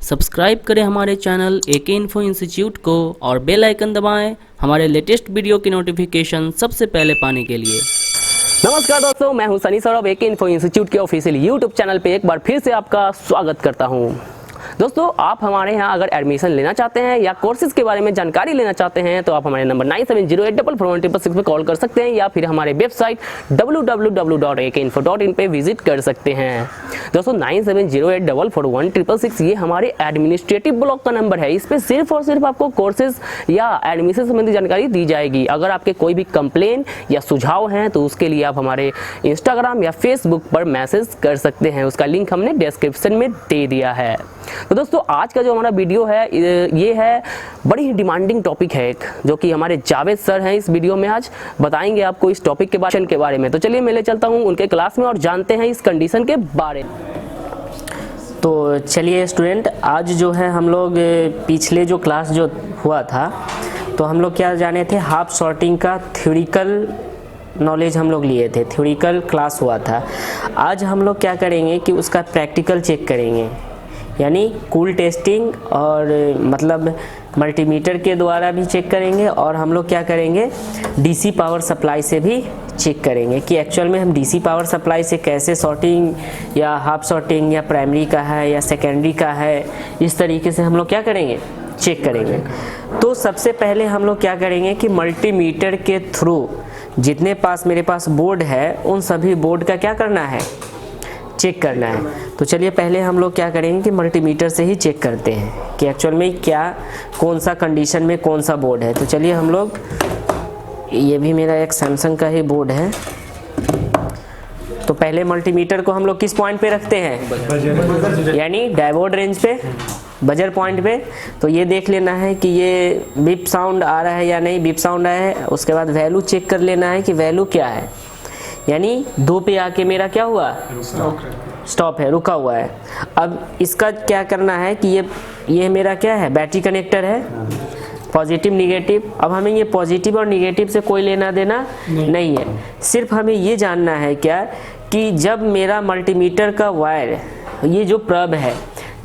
Subscribe करें हमारे channel एके info institute को और बेल आइकन दबाएं हमारे लेटेस्ट वीडियो की नोटिफिकेशन सबसे पहले पाने के लिए। नमस्कार दोस्तों, मैं हूं सनी सौरभ एके इन्फो इंस्टीट्यूट के ऑफिशियल यूट्यूब चैनल पे एक बार फिर से आपका स्वागत करता हूं। दोस्तों, आप हमारे यहाँ अगर एडमिशन लेना चाहते हैं या कोर्सेज के बारे में जानकारी लेना चाहते हैं तो आप हमारे नंबर 9708441666 पे कॉल कर सकते हैं या फिर हमारे वेबसाइट www.ekeinfo.in पे विजिट कर सकते हैं। दोस्तों, 9708441666 ये हमारे एडमिनिस्ट्रेटिव ब्लॉक का नंबर है। इस पे सिर्फ और सिर्फ आपको कोर्सेज या एडमिशन संबंधी जानकारी दी जाएगी। अगर आपके कोई भी कंप्लेन या सुझाव हैं तो उसके लिए आप हमारे इंस्टाग्राम या फेसबुक पर मैसेज कर सकते हैं। उसका लिंक हमने डिस्क्रिप्शन में दे दिया है। तो दोस्तों, आज का जो हमारा वीडियो है ये है बड़ी ही डिमांडिंग टॉपिक है एक, जो कि हमारे जावेद सर हैं। इस वीडियो में आज बताएंगे आपको इस टॉपिक के बारे में। तो चलिए मैं ले चलता हूं उनके क्लास में और जानते हैं इस कंडीशन के बारे में। तो चलिए स्टूडेंट, आज जो है हम लोग पिछले जो क्लास जो हुआ था तो हम लोग क्या जाने थे, हाफ सॉर्टिंग का थ्योरिकल नॉलेज हम लोग लिए थे, थ्योरिकल क्लास हुआ था। आज हम लोग क्या करेंगे कि उसका प्रैक्टिकल चेक करेंगे, यानी कूल टेस्टिंग और मतलब मल्टीमीटर के द्वारा भी चेक करेंगे और हम लोग क्या करेंगे डीसी पावर सप्लाई से भी चेक करेंगे कि एक्चुअल में हम डीसी पावर सप्लाई से कैसे सॉर्टिंग या हाफ सॉर्टिंग या प्राइमरी का है या सेकेंडरी का है, इस तरीके से हम लोग क्या करेंगे चेक करेंगे। तो सबसे पहले हम लोग क्या करेंगे कि मल्टीमीटर के थ्रू जितने पास मेरे पास बोर्ड है उन सभी बोर्ड का क्या करना है, चेक करना है। तो चलिए पहले हम लोग क्या करेंगे कि मल्टीमीटर से ही चेक करते हैं कि एक्चुअल में क्या कौन सा कंडीशन में कौन सा बोर्ड है। तो चलिए हम लोग, ये भी मेरा एक सैमसंग का ही बोर्ड है। तो पहले मल्टीमीटर को हम लोग किस पॉइंट पे रखते हैं, यानी डायोड रेंज पे, बजर पॉइंट पे। तो ये देख लेना है कि ये बीप साउंड आ रहा है या नहीं, बीप साउंड आया है। उसके बाद वैल्यू चेक कर लेना है कि वैल्यू क्या है, यानी 2 पे आके मेरा क्या हुआ, स्टॉप है, रुका हुआ है। अब इसका क्या करना है कि ये मेरा क्या है, बैटरी कनेक्टर है, पॉजिटिव निगेटिव। अब हमें ये पॉजिटिव और निगेटिव से कोई लेना देना नहीं है। सिर्फ हमें ये जानना है क्या कि जब मेरा मल्टीमीटर का वायर, ये जो प्रब है,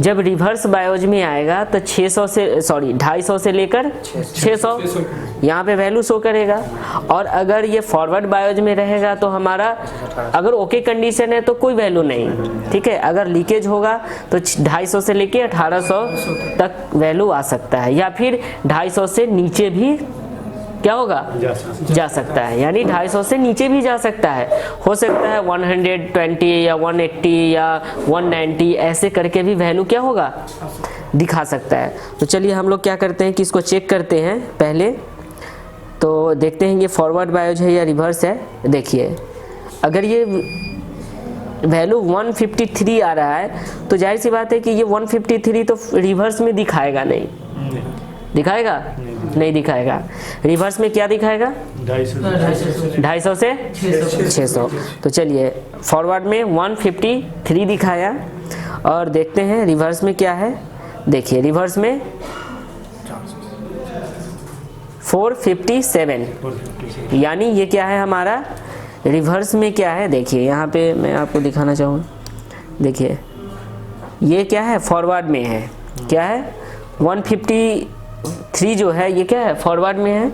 जब रिवर्स बायोज में आएगा तो 250 से लेकर 600 यहाँ पे वैल्यू शो करेगा। और अगर ये फॉरवर्ड बायोज में रहेगा तो हमारा अगर ओके कंडीशन है तो कोई वैल्यू नहीं, ठीक है। अगर लीकेज होगा तो 250 से लेके 1800 तक वैल्यू आ सकता है, या फिर 250 से नीचे भी क्या होगा, जा सकता है, यानी 250 से नीचे भी जा सकता है। हो सकता है 120 या 180 या 190 ऐसे करके भी वैल्यू क्या होगा, दिखा सकता है। तो चलिए हम लोग क्या करते हैं कि इसको चेक करते हैं पहले। तो देखते हैं ये फॉरवर्ड बायोज है या रिवर्स है। देखिए, अगर ये वैल्यू 153 आ रहा है तो जाहिर सी बात है कि ये 153 तो रिवर्स में दिखाएगा नहीं, दिखाएगा नहीं दिखाएगा। रिवर्स में क्या दिखाएगा, 250 से 600। तो चलिए फॉरवर्ड में 153 दिखाया और देखते हैं रिवर्स में क्या है। देखिए रिवर्स में 457, यानी ये क्या है हमारा, रिवर्स में क्या है। देखिए यहाँ पे मैं आपको दिखाना चाहूँ, देखिए ये क्या है, फॉरवर्ड में है, क्या है 153 जो है ये क्या है, फॉरवर्ड में है।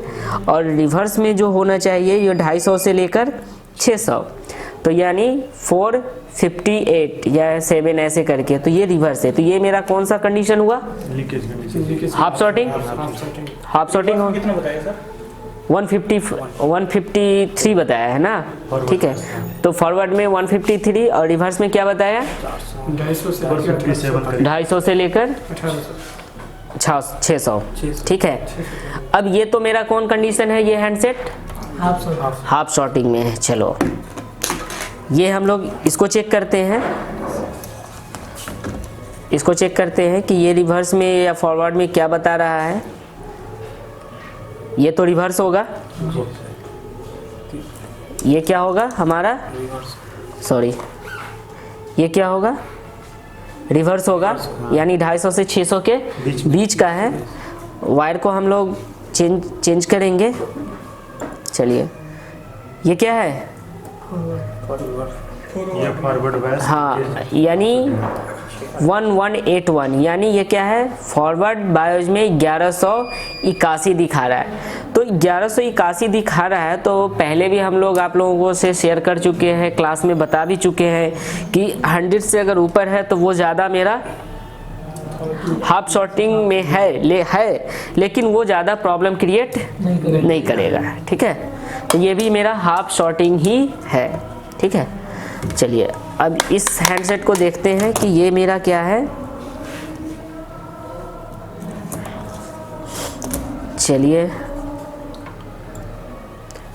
और रिवर्स में जो होना चाहिए ये 250 से लेकर 600, तो यानी 458 या 7 ऐसे करके, तो ये रिवर्स है। तो ये मेरा कौन सा कंडीशन हुआ, हाफ सॉर्टिंग। हाफ सॉर्टिंग हो, कितना बताया सर, 153 बताया है ना, ठीक है। तो फॉरवर्ड में 153 और रिवर्स में क्या बताया, 250 से लेकर 600, ठीक है। अब ये तो मेरा कौन कंडीशन है, ये हैंडसेट हाफ सॉर्टिंग में है। चलो ये हम लोग इसको चेक करते हैं, इसको चेक करते हैं कि ये रिवर्स में या फॉरवर्ड में क्या बता रहा है। ये तो रिवर्स होगा, ये क्या होगा हमारा, सॉरी ये क्या होगा, रिवर्स होगा, यानी 250 से 600 के बीच का है। वायर को हम लोग चेंज करेंगे। चलिए ये क्या है, ये फॉरवर्ड बैच, हाँ, यानी 1181, यानी ये क्या है, फॉरवर्ड बायोस में 1181 दिखा रहा है। तो 1181 दिखा रहा है, तो पहले भी हम लोग आप लोगों से शेयर कर चुके हैं, क्लास में बता भी चुके हैं कि 100 से अगर ऊपर है तो वो ज़्यादा मेरा हाफ शॉर्टिंग में है, लेकिन वो ज़्यादा प्रॉब्लम क्रिएट नहीं करेगा। ठीक है, तो ये भी मेरा हाफ शॉर्टिंग ही है। ठीक है, चलिए अब इस हैंडसेट को देखते हैं कि ये मेरा क्या है। चलिए,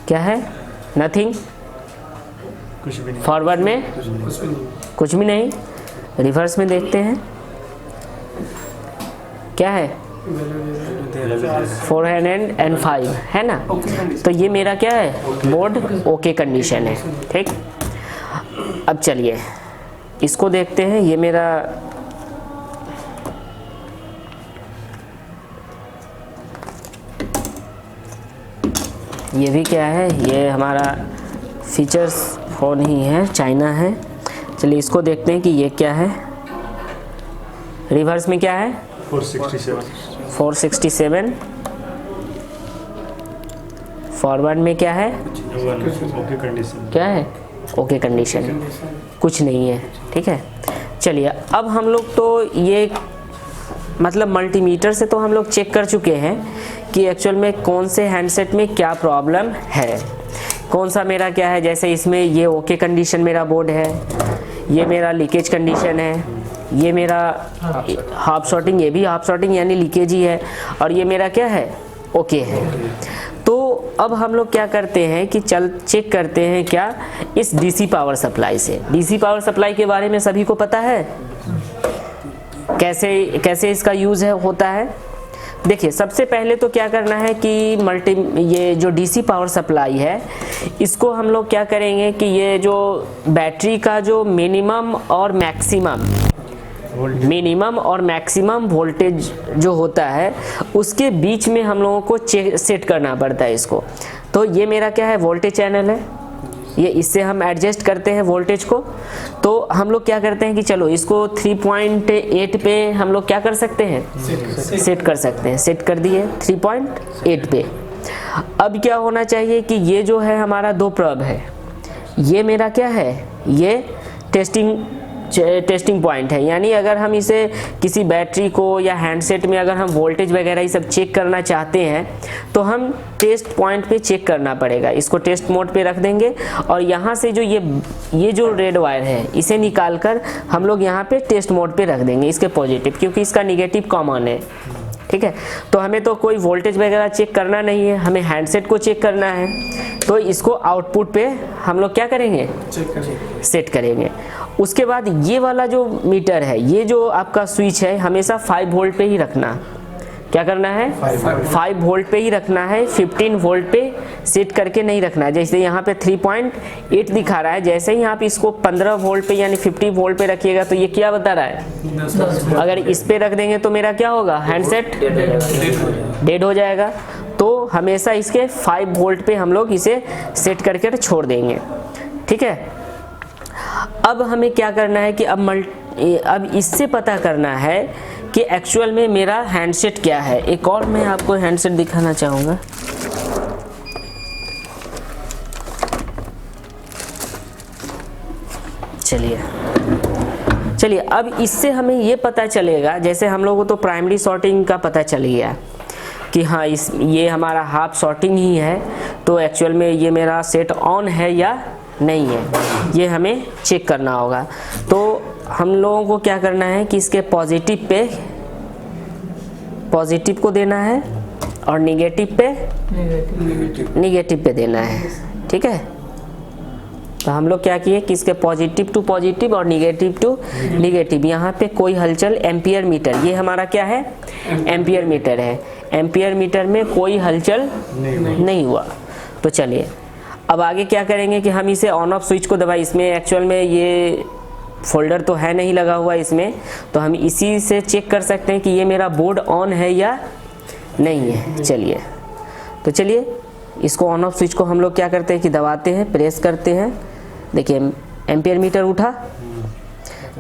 क्या है, नथिंग, फॉरवर्ड में कुछ भी नहीं, रिवर्स में देखते हैं क्या है, 405 है ना। तो ये मेरा क्या है, बोर्ड ओके कंडीशन है। ठीक, अब चलिए इसको देखते हैं। ये मेरा ये भी क्या है, ये हमारा फीचर्स फ़ोन ही है, चाइना है। चलिए इसको देखते हैं कि ये क्या है। रिवर्स में क्या है, 467। फॉरवर्ड में क्या है, ओके कंडीशन, क्या है, ओके कंडीशन, कुछ नहीं है। ठीक है, चलिए अब हम लोग तो ये मतलब मल्टीमीटर से तो हम लोग चेक कर चुके हैं कि एक्चुअल में कौन से हैंडसेट में क्या प्रॉब्लम है, कौन सा मेरा क्या है। जैसे इसमें ये ओके कंडीशन मेरा बोर्ड है, ये मेरा लीकेज कंडीशन है, ये मेरा हाफ शॉर्टिंग, ये भी हाफ शॉर्टिंग यानी लीकेज ही है, और ये मेरा क्या है, ओके है। तो अब हम लोग क्या करते हैं कि चल चेक करते हैं क्या इस डीसी पावर सप्लाई से। डीसी पावर सप्लाई के बारे में सभी को पता है, कैसे इसका यूज़ होता है। देखिए सबसे पहले तो क्या करना है कि ये जो डीसी पावर सप्लाई है, इसको हम लोग क्या करेंगे कि ये जो बैटरी का जो मिनिमम और मैक्सिमम वोल्टेज जो होता है, उसके बीच में हम लोगों को सेट करना पड़ता है इसको। तो ये मेरा क्या है, वोल्टेज चैनल है, ये इससे हम एडजस्ट करते हैं वोल्टेज को। तो हम लोग क्या करते हैं कि चलो इसको 3.8 पे हम लोग क्या कर सकते हैं, सेट कर सकते हैं। सेट कर दिए 3.8 पे। अब क्या होना चाहिए कि ये जो है हमारा 2 प्रोब है, ये मेरा क्या है, ये टेस्टिंग पॉइंट है। यानी अगर हम इसे किसी बैटरी को या हैंडसेट में अगर हम वोल्टेज वगैरह ये सब चेक करना चाहते हैं तो हम टेस्ट पॉइंट पे चेक करना पड़ेगा। इसको टेस्ट मोड पे रख देंगे और यहाँ से जो ये जो रेड वायर है इसे निकाल कर हम लोग यहाँ पे टेस्ट मोड पे रख देंगे, इसके पॉजिटिव, क्योंकि इसका निगेटिव कॉमन है। ठीक है, तो हमें तो कोई वोल्टेज वगैरह चेक करना नहीं है, हमें हैंडसेट को चेक करना है। तो इसको आउटपुट पे हम लोग क्या करेंगे, सेट करेंगे। उसके बाद ये वाला जो मीटर है, ये जो आपका स्विच है, हमेशा 5 वोल्ट पे ही रखना। क्या करना है, 5 वोल्ट पे ही रखना है, 15 वोल्ट पे सेट करके नहीं रखना है। जैसे यहाँ पे 3.8 दिखा रहा है, जैसे ही आप इसको 15 वोल्ट पे यानी 50 वोल्ट पे रखिएगा तो ये क्या बता रहा है, अगर इस पे रख देंगे तो मेरा क्या होगा, हैंडसेट डेड हो जाएगा। तो हमेशा इसके 5 वोल्ट पे हम लोग इसे सेट करके छोड़ देंगे। ठीक है, अब हमें क्या करना है कि अब इससे पता करना है कि एक्चुअल में मेरा हैंडसेट क्या है। एक और मैं आपको हैंडसेट दिखाना चाहूँगा। चलिए अब इससे हमें ये पता चलेगा, जैसे हम लोगों को तो प्राइमरी सॉर्टिंग का पता चल गया कि हाँ ये हमारा हाफ सॉर्टिंग ही है, तो एक्चुअल में ये मेरा सेट ऑन है या नहीं है, ये हमें चेक करना होगा। तो हम लोगों को क्या करना है कि इसके पॉजिटिव को देना है और निगेटिव पे देना है। ठीक है, तो हम लोग क्या किए कि इसके पॉजिटिव टू पॉजिटिव और निगेटिव टू निगेटिव, यहाँ पे कोई हलचल, एम्पियर मीटर, ये हमारा क्या है, एम्पियर मीटर है, एम्पियर मीटर में कोई हलचल नहीं हुआ। तो चलिए अब आगे क्या करेंगे कि हम इसे ऑन ऑफ स्विच को दबाएं। इसमें एक्चुअल में ये फोल्डर तो है नहीं लगा हुआ इसमें, तो हम इसी से चेक कर सकते हैं कि ये मेरा बोर्ड ऑन है या नहीं है। चलिए इसको ऑन ऑफ स्विच को हम लोग क्या करते हैं कि दबाते हैं, प्रेस करते हैं। देखिए एम्पियर मीटर उठा,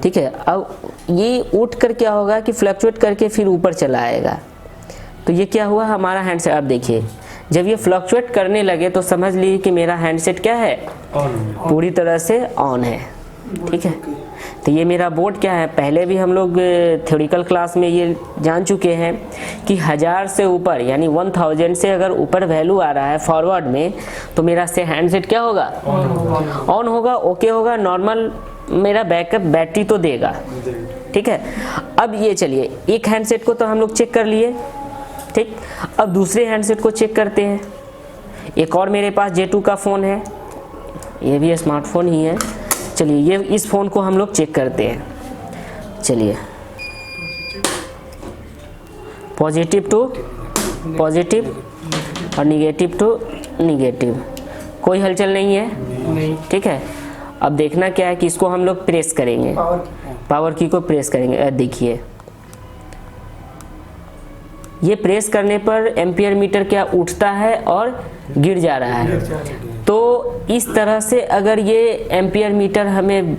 ठीक है। अब ये उठ कर क्या होगा कि फ्लक्चुएट करके फिर ऊपर चला आएगा। तो ये क्या हुआ हमारा हैंडसेट। अब देखिए जब ये फ्लक्चुएट करने लगे तो समझ लीजिए कि मेरा हैंडसेट क्या है, पूरी तरह से ऑन है। ठीक है, तो ये मेरा बोर्ड क्या है, पहले भी हम लोग थ्योरिकल क्लास में ये जान चुके हैं कि 1000 से ऊपर यानी 1000 से अगर ऊपर वैल्यू आ रहा है फॉरवर्ड में तो मेरा से हैंडसेट क्या होगा, ऑन होगा, ओके होगा, नॉर्मल मेरा बैकअप बैटरी तो देगा। ठीक है, अब ये चलिए एक हैंडसेट को तो हम लोग चेक कर लिए। ठीक, अब दूसरे हैंडसेट को चेक करते हैं। एक और मेरे पास J2 का फ़ोन है, ये भी स्मार्टफोन ही है। चलिए ये इस फ़ोन को हम लोग चेक करते हैं। चलिए पॉजिटिव टू पॉजिटिव और निगेटिव टू निगेटिव, कोई हलचल नहीं है। ठीक है, अब देखना क्या है कि इसको हम लोग प्रेस करेंगे, पावर की को प्रेस करेंगे। देखिए ये प्रेस करने पर एम्पियर मीटर क्या उठता है और गिर जा रहा है। तो इस तरह से अगर ये एम्पियर मीटर हमें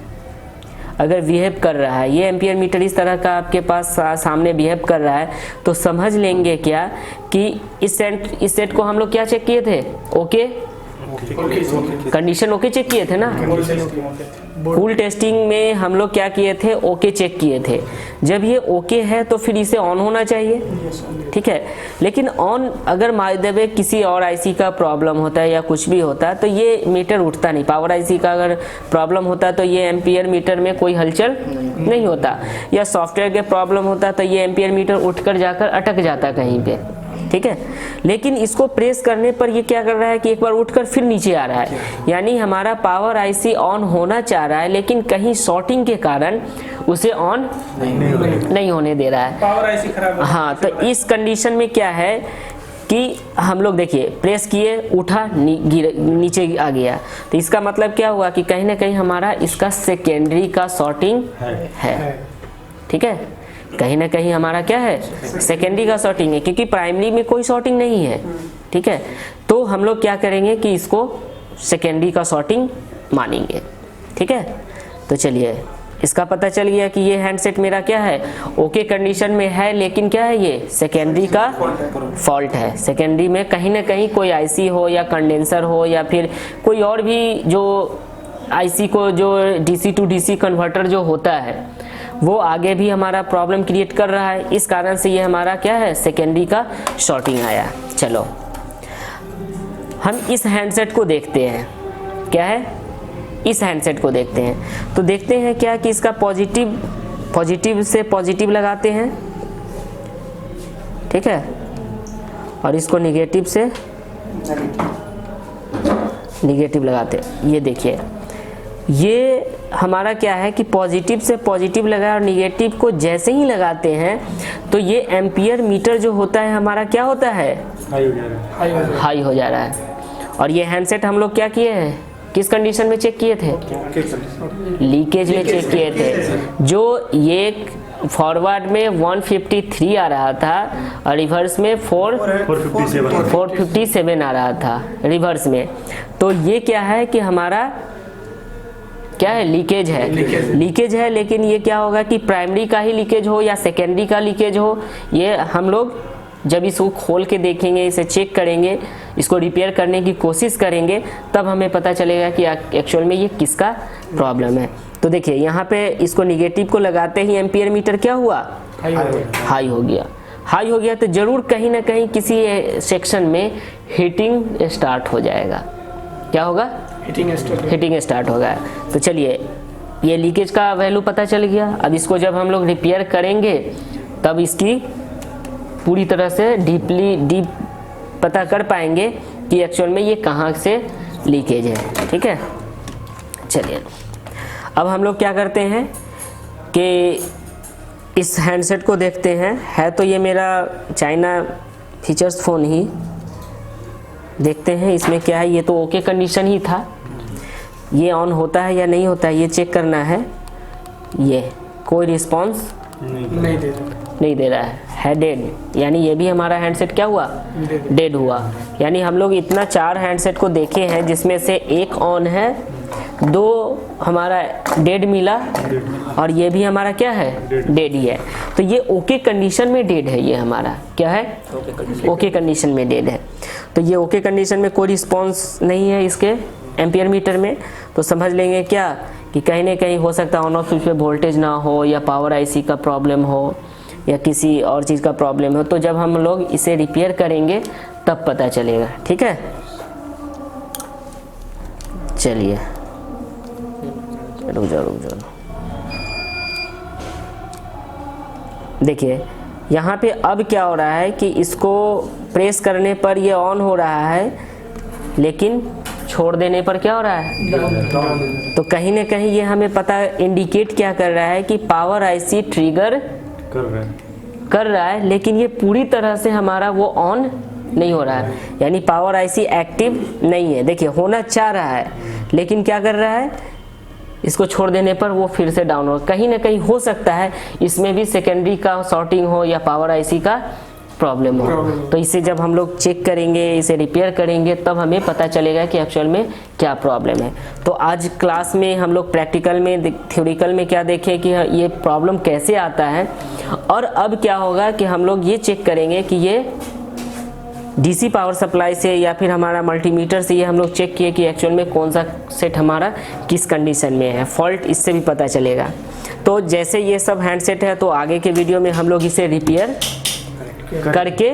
अगर बिहेव कर रहा है, ये एम्पियर मीटर इस तरह का आपके पास सामने बिहेव कर रहा है, तो समझ लेंगे क्या कि इस सेट को हम लोग क्या चेक किए थे, ओके कंडीशन ओके चेक किए थे ना। फुल टेस्टिंग में हम लोग क्या किए थे, ओके चेक किए थे। जब ये ओके है तो फिर इसे ऑन होना चाहिए। ठीक है, लेकिन ऑन अगर मान देवे किसी और आईसी का प्रॉब्लम होता है या कुछ भी होता है तो ये मीटर उठता नहीं। पावर आईसी का अगर प्रॉब्लम होता है तो ये एम्पियर मीटर में कोई हलचल नहीं होता, या सॉफ्टवेयर के प्रॉब्लम होता है तो ये एम्पियर मीटर उठकर जाकर अटक जाता कहीं पे। ठीक है, लेकिन इसको प्रेस करने पर ये क्या कर रहा है कि एक बार उठकर फिर नीचे आ रहा है, यानी हमारा पावर आईसी ऑन होना चाह रहा है लेकिन कहीं शॉर्टिंग के कारण उसे ऑन नहीं होने दे रहा है, पावर आईसी खराब है। हाँ, तो इस कंडीशन में क्या है कि हम लोग देखिए प्रेस किए, उठा, नीचे आ गया, तो इसका मतलब क्या हुआ कि कहीं ना कहीं हमारा इसका सेकेंडरी का शॉर्टिंग है। ठीक है, कहीं ना कहीं हमारा क्या है, सेकेंडरी का शॉर्टिंग है, क्योंकि प्राइमरी में कोई शॉर्टिंग नहीं है। ठीक है, तो हम लोग क्या करेंगे कि इसको सेकेंडरी का शॉर्टिंग मानेंगे। ठीक है, तो चलिए इसका पता चल गया कि ये हैंडसेट मेरा क्या है, ओके कंडीशन में है, लेकिन क्या है ये सेकेंडरी का फॉल्ट है। सेकेंडरी में कहीं ना कहीं कोई आईसी हो या कंडेंसर हो या फिर कोई और भी जो आईसी को जो डीसी टू डीसी कन्वर्टर जो होता है वो आगे भी हमारा प्रॉब्लम क्रिएट कर रहा है। इस कारण से ये हमारा क्या है, सेकेंडरी का शॉर्टिंग आया। चलो हम इस हैंडसेट को देखते हैं, क्या है, इस हैंडसेट को देखते हैं। तो देखते हैं क्या कि इसका पॉजिटिव से पॉजिटिव लगाते हैं। ठीक है, और इसको निगेटिव से निगेटिव लगाते हैं। ये देखिए ये हमारा क्या है कि पॉजिटिव से पॉजिटिव लगा और निगेटिव को जैसे ही लगाते हैं तो ये एम्पियर मीटर जो होता है हमारा क्या होता है, हाई हो जा रहा है। और ये हैंडसेट हम लोग क्या किए हैं, किस कंडीशन में चेक किए थे, लीकेज में चेक किए थे। जो ये फॉरवर्ड में 153 आ रहा था और रिवर्स में 457 आ रहा था रिवर्स में। तो ये क्या है कि हमारा क्या है, लीकेज है, लीकेज है। लेकिन ये क्या होगा कि प्राइमरी का ही लीकेज हो या सेकेंडरी का लीकेज हो, ये हम लोग जब इसको खोल के देखेंगे, इसे चेक करेंगे, इसको रिपेयर करने की कोशिश करेंगे, तब हमें पता चलेगा कि एक्चुअल में ये किसका प्रॉब्लम है। तो देखिए यहाँ पे इसको निगेटिव को लगाते ही एम्पियर मीटर क्या हुआ, हाई हो गया। हाई हो गया तो जरूर कहीं ना कहीं किसी सेक्शन में हीटिंग स्टार्ट हो जाएगा। क्या होगा, हीटिंग स्टार्ट होगा। तो चलिए ये लीकेज का वैल्यू पता चल गया। अब इसको जब हम लोग रिपेयर करेंगे तब इसकी पूरी तरह से डीप पता कर पाएंगे कि एक्चुअल में ये कहाँ से लीकेज है। ठीक है, चलिए अब हम लोग क्या करते हैं कि इस हैंडसेट को देखते हैं। है तो ये मेरा चाइना फीचर्स फ़ोन ही, देखते हैं इसमें क्या है। ये तो ओके कंडीशन ही था, ये ऑन होता है या नहीं होता है ये चेक करना है। ये कोई रिस्पांस नहीं दे रहा है डेड, यानी ये भी हमारा हैंडसेट क्या हुआ, डेड हुआ। यानी हम लोग इतना 4 हैंडसेट को देखे हैं जिसमें से एक ऑन है, 2 हमारा डेड मिला और ये भी हमारा क्या है, डेड ही है। तो ये ओके कंडीशन में डेड है, ये हमारा क्या है, ओके कंडीशन में डेड है। तो ये ओके कंडीशन में कोई रिस्पॉन्स नहीं है इसके एम्पियर मीटर में, तो समझ लेंगे क्या कि कहीं ना कहीं हो सकता है ऑन ऑफ स्विच पे वोल्टेज ना हो, या पावर आईसी का प्रॉब्लम हो, या किसी और चीज़ का प्रॉब्लम हो। तो जब हम लोग इसे रिपेयर करेंगे तब पता चलेगा, ठीक है। चलिए रुक जाओ। देखिए यहाँ पे अब क्या हो रहा है कि इसको प्रेस करने पर ये ऑन हो रहा है, लेकिन छोड़ देने पर क्या हो रहा है, तो कहीं ना कहीं ये हमें पता इंडिकेट क्या कर रहा है कि पावर आईसी ट्रिगर कर रहा है, लेकिन ये पूरी तरह से हमारा वो ऑन नहीं हो रहा है, यानी पावर आईसी एक्टिव नहीं है। देखिए होना चाह रहा है, लेकिन क्या कर रहा है, इसको छोड़ देने पर वो फिर से डाउन हो। कहीं ना कहीं हो सकता है इसमें भी सेकेंडरी का शॉर्टिंग हो या पावर आईसी का प्रॉब्लम हो। तो इसे जब हम लोग चेक करेंगे, इसे रिपेयर करेंगे, तब हमें पता चलेगा कि एक्चुअल में क्या प्रॉब्लम है। तो आज क्लास में हम लोग प्रैक्टिकल में, थ्योरिकल में क्या देखें कि ये प्रॉब्लम कैसे आता है, और अब क्या होगा कि हम लोग ये चेक करेंगे कि ये डीसी पावर सप्लाई से या फिर हमारा मल्टीमीटर से ये हम लोग चेक किए कि एक्चुअल में कौन सा सेट हमारा किस कंडीशन में है, फॉल्ट इससे भी पता चलेगा। तो जैसे ये सब हैंडसेट है, तो आगे के वीडियो में हम लोग इसे रिपेयर करके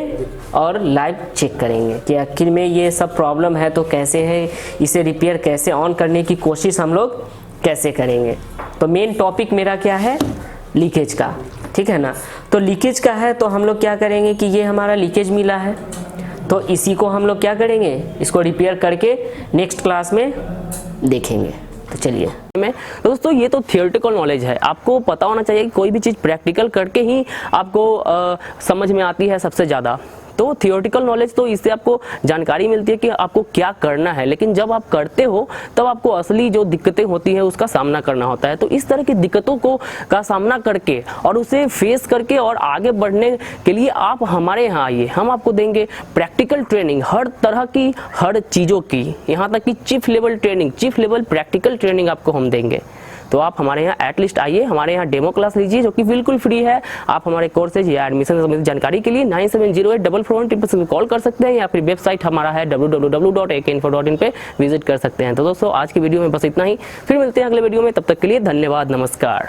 और लाइव चेक करेंगे कि आखिर में ये सब प्रॉब्लम है तो कैसे है, इसे रिपेयर कैसे ऑन करने की कोशिश हम लोग कैसे करेंगे। तो मेन टॉपिक मेरा क्या है, लीकेज का, ठीक है ना। तो लीकेज का है, तो हम लोग क्या करेंगे कि ये हमारा लीकेज मिला है, तो इसी को हम लोग क्या करेंगे, इसको रिपेयर करके नेक्स्ट क्लास में देखेंगे। तो चलिए दोस्तों, ये तो थियोरेटिकल नॉलेज है, आपको पता होना चाहिए कि कोई भी चीज़ प्रैक्टिकल करके ही आपको समझ में आती है सबसे ज़्यादा। तो थियोरेटिकल नॉलेज तो इससे आपको जानकारी मिलती है कि आपको क्या करना है, लेकिन जब आप करते हो तब आपको असली जो दिक्कतें होती है उसका सामना करना होता है। तो इस तरह की दिक्कतों का सामना करके और उसे फेस करके और आगे बढ़ने के लिए आप हमारे यहाँ आइए, हम आपको देंगे प्रैक्टिकल ट्रेनिंग, हर तरह की, हर चीज़ों की, यहाँ तक कि chief level training, chief level practical training आपको हम देंगे। तो आप हमारे यहाँ एटलीस्ट आइए, हमारे यहाँ डेमो क्लास लीजिए जो कि बिल्कुल फ्री है। आप हमारे कोर्सेज या एडमिशन संबंधित जानकारी के लिए 97084416 कॉल कर सकते हैं, या फिर वेबसाइट हमारा है www.akinfo.in पे विजिट कर सकते हैं। तो दोस्तों, आज की वीडियो में बस इतना ही, फिर मिलते हैं अगले वीडियो में, तब तक के लिए धन्यवाद, नमस्कार।